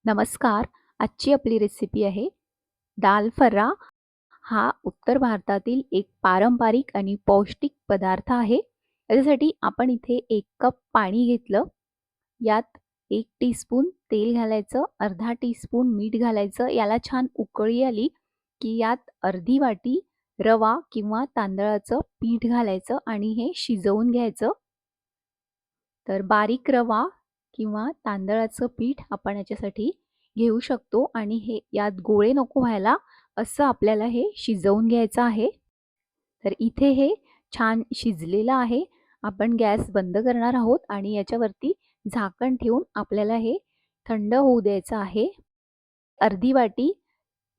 नमस्कार. आजची आपली रेसिपी आहे दाल फर्रा. हा उत्तर भारतातील एक पारंपरिक आणि पौष्टिक पदार्थ आहे. याच्यासाठी आपण इथे 1 कप पाणी घेतलं. यात 1 टीस्पून तेल घालायचं, अर्धा टीस्पून मीठ घालायचं. याला छान उकळी आली की यात अर्धी वाटी रवा किंवा तांदळाचं पीठ घालायचं आणि हे शिजवून घ्यायचं. तर बारीक रवा किंवा तांदळाचं पीठ आपण याच्यासाठी घेऊ शकतो आणि हे यात गोळे नको व्हायला असं आपल्याला हे शिजवून घ्यायचं आहे. तर इथे हे छान शिजलेलं आहे. आपण गॅस बंद करणार आहोत आणि याच्यावरती झाकण ठेवून आपल्याला हे थंड होऊ द्यायचं आहे. अर्धी वाटी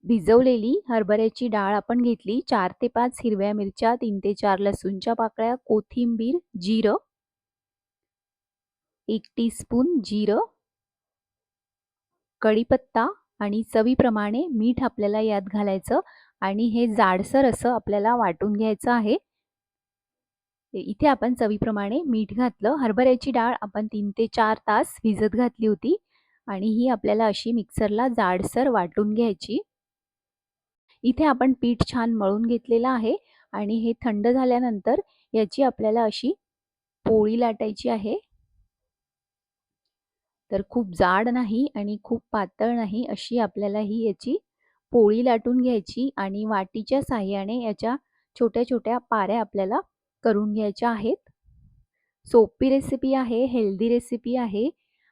भिजवलेली हरभऱ्याची डाळ आपण घेतली. 4 ते 5 हिरव्या मिरच्या, 3 ते 4 लसूणच्या पाकळ्या, कोथिंबीर, जिरं, 1 टीस्पून जिरं, कढीपत्ता आणि चवीप्रमाणे मीठ आपल्याला यात घालायचं आणि हे जाडसर असं आपल्याला वाटून घ्यायचं आहे. इथे आपण चवीप्रमाणे मीठ घातलं. हरभऱ्याची डाळ आपण 3 ते 4 तास भिजत घातली होती आणि ही आपल्याला अशी मिक्सरला जाडसर वाटून घ्यायची. इथे आपण पीठ छान मळून घेतलेलं आहे आणि हे थंड झाल्यानंतर याची आपल्याला अशी पोळी लाटायची आहे. तर खूप जाड नाही आणि खूप पातळ नाही अशी आपल्याला ही याची पोळी लाटून घ्यायची आणि वाटीच्या साहाय्याने याच्या छोट्या-छोट्या पाऱ्या आपल्याला करून घ्यायच्या आहेत. सोपी रेसिपी आहे, हेल्दी रेसिपी आहे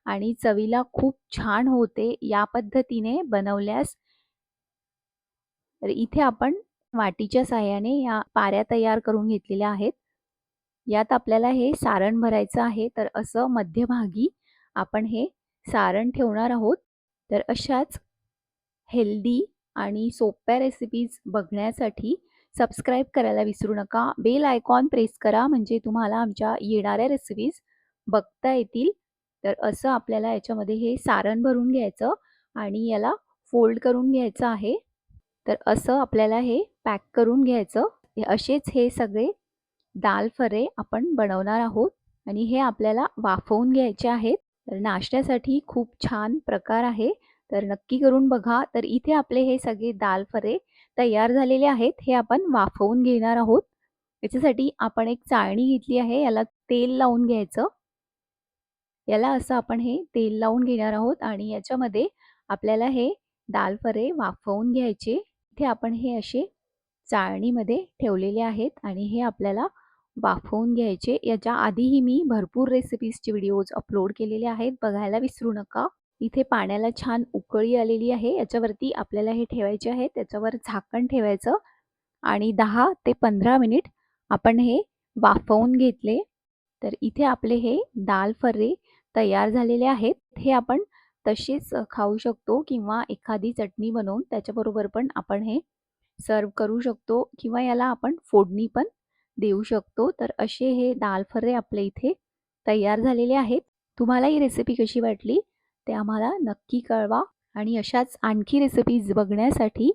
आणि चवीला खूप छान होते या पद्धतीने बनवल्यास. तर इथे आपण वाटीच्या साहाय्याने या पाऱ्या तयार करून घेतलेल्या आहेत. यात आपल्याला हे सारण भरायचं आहे. तर असं मध्यभागी आपण हे सारण ठेवणार आहोत. तर अशाच हेल्दी आणि सोप्या रेसिपीज बघण्यासाठी सबस्क्राईब करायला विसरू नका. बेल आयकॉन प्रेस करा म्हणजे तुम्हाला आमच्या येणाऱ्या रेसिपीज बघता येतील. तर असं आपल्याला याच्यामध्ये हे सारण भरून घ्यायचं आणि याला फोल्ड करून घ्यायचं आहे. तर असं आपल्याला हे पॅक करून घ्यायचं. असेच हे सगळे दाल फरे आपण बनवणार आहोत आणि हे आपल्याला वाफवून घ्यायचे आहेत. तर नाश्त्यासाठी खूप छान प्रकार आहे. तर नक्की करून बघा. तर इथे आपले हे सगळे दाल फरे तयार झालेले आहेत. हे आपण वाफवून घेणार आहोत. याच्यासाठी आपण एक चाळणी घेतली आहे. याला तेल लावून घ्यायचं. याला असं आपण हे तेल लावून घेणार आहोत आणि याच्यामध्ये आपल्याला हे दाल फरे वाफवून घ्यायचे. इथे आपण हे असे चाळणीमध्ये ठेवलेले आहेत आणि हे आपल्याला वाफवून घ्यायचे. याच्या आधीही मी भरपूर रेसिपीजचे व्हिडिओज अपलोड केलेले आहेत, बघायला विसरू नका. इथे पाण्याला छान उकळी आलेली आहे. याच्यावरती आपल्याला हे ठेवायचे आहे. त्याच्यावर झाकण ठेवायचं आणि 10 ते 15 मिनिट आपण हे वाफवून घेतले. तर इथे आपले हे दाल फर्रे तयार झालेले आहेत. हे आपण तसेच खाऊ शकतो किंवा एखादी चटणी बनवून त्याच्याबरोबर पण आपण हे सर्व करू शकतो किंवा याला आपण फोडणी पण देऊ शकतो. तर असे हे दाल फर्रे आपल्या इथे तयार झालेले आहेत. तुम्हाला ही रेसिपी कशी वाटली ते आम्हाला नक्की कळवा आणि अशाच आणखी रेसिपीज बघण्यासाठी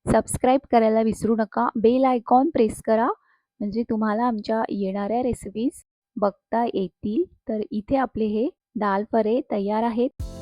सबस्क्राईब करायला विसरू नका. बेल आयकॉन प्रेस करा म्हणजे तुम्हाला आमच्या येणाऱ्या रेसिपीज बघता येतील. तर इथे आपले हे दाल फरे तयार आहेत.